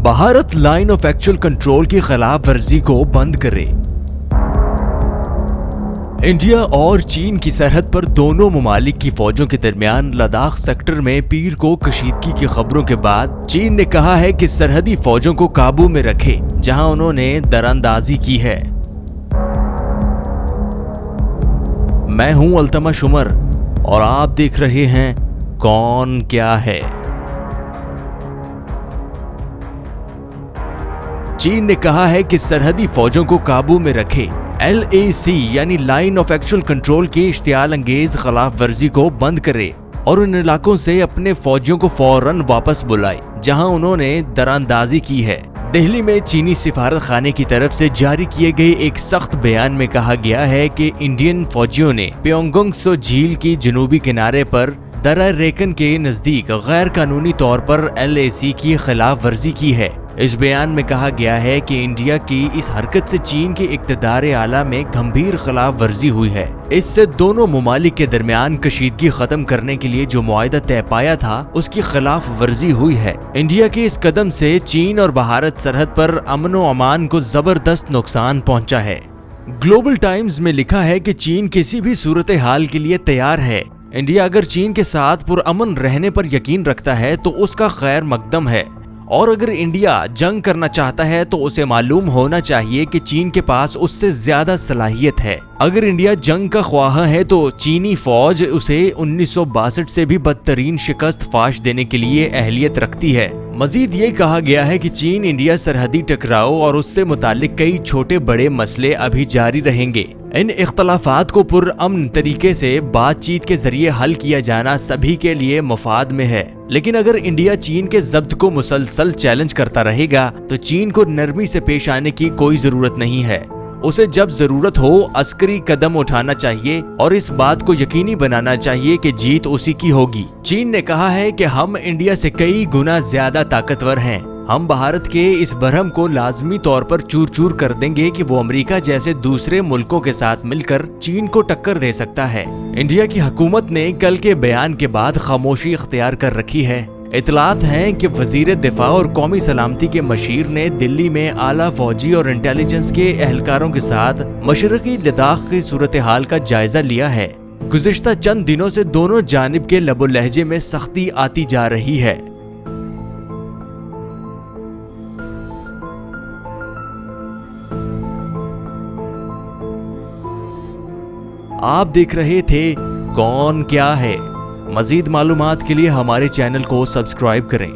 Bharat line of actual control की खिलाफ वर्जी को बंद करे। इंडिया और चीन की सरहद पर दोनों ममालिक की फौजों के दरमियान लद्दाख सेक्टर में पीर को कशीदगी की खबरों के बाद चीन ने कहा है कि सरहदी फौजों को काबू में रखे, जहां उन्होंने दरअंदाजी की है। मैं हूं अल्तमश उमर और आप देख रहे हैं कौन क्या है। चीन ने कहा है कि सरहदी फौजों को काबू में रखे। LAC यानी लाइन ऑफ एक्चुअल कंट्रोल की इश्तियाल अंगेज खिलाफ वर्जी को बंद करे और उन इलाकों से अपने फौजियों को फौरन वापस बुलाए जहां उन्होंने दरअंदाजी की है। दिल्ली में चीनी सिफारत खाने की तरफ से जारी किए गए एक सख्त बयान में कहा गया है कि इंडियन फौजियों ने प्योंगयांग त्सो झील की जनूबी किनारे पर दर्रा रेकन के नजदीक गैर कानूनी तौर पर LAC की खिलाफ वर्जी की है। इस बयान में कहा गया है कि इंडिया की इस हरकत से चीन के इक़्तिदार आला में गंभीर खिलाफ वर्जी हुई है। इससे दोनों ममालिक के दरमियान कशीदगी खत्म करने के लिए जो मुआहदा तय पाया था उसकी खिलाफ वर्जी हुई है। इंडिया के इस कदम से चीन और भारत सरहद पर अमन व अमान को जबरदस्त नुकसान पहुंचा है। ग्लोबल टाइम्स में लिखा है कि चीन किसी भी सूरत हाल के लिए तैयार है। इंडिया अगर चीन के साथ पुरअमन रहने पर यकीन रखता है तो उसका खैर मकदम है, और अगर इंडिया जंग करना चाहता है तो उसे मालूम होना चाहिए कि चीन के पास उससे ज्यादा सलाहियत है। अगर इंडिया जंग का ख्वाह है तो चीनी फौज उसे 1962 से भी बदतरीन शिकस्त फाश देने के लिए अहलियत रखती है। मजीद ये कहा गया है कि चीन इंडिया सरहदी टकराव और उससे मुतालिक कई छोटे बड़े मसले अभी जारी रहेंगे। इन इख्तलाफात को पुरअमन तरीके से बातचीत के जरिए हल किया जाना सभी के लिए मुफाद में है। लेकिन अगर इंडिया चीन के जब्त को मुसलसल चैलेंज करता रहेगा तो चीन को नरमी से पेश आने की कोई जरूरत नहीं है। उसे जब जरूरत हो अस्करी कदम उठाना चाहिए और इस बात को यकीनी बनाना चाहिए कि जीत उसी की होगी। चीन ने कहा है कि हम इंडिया से कई गुना ज्यादा ताकतवर हैं। हम भारत के इस भरम को लाजमी तौर पर चूर चूर कर देंगे कि वो अमेरिका जैसे दूसरे मुल्कों के साथ मिलकर चीन को टक्कर दे सकता है। इंडिया की हुकूमत ने कल के बयान के बाद खामोशी इख्तियार कर रखी है। इतलात हैं कि वजीर दिफा और कौमी सलामती के मशीर ने दिल्ली में आला फौजी और इंटेलिजेंस के एहलकारों के साथ मशरकी लद्दाख की सूरत हाल का जायजा लिया है। गुज़िश्ता चंद दिनों से दोनों जानिब के लबो लहजे में सख्ती आती जा रही है। आप देख रहे थे कौन क्या है। मजीद मालूमात के लिए हमारे चैनल को सब्सक्राइब करें।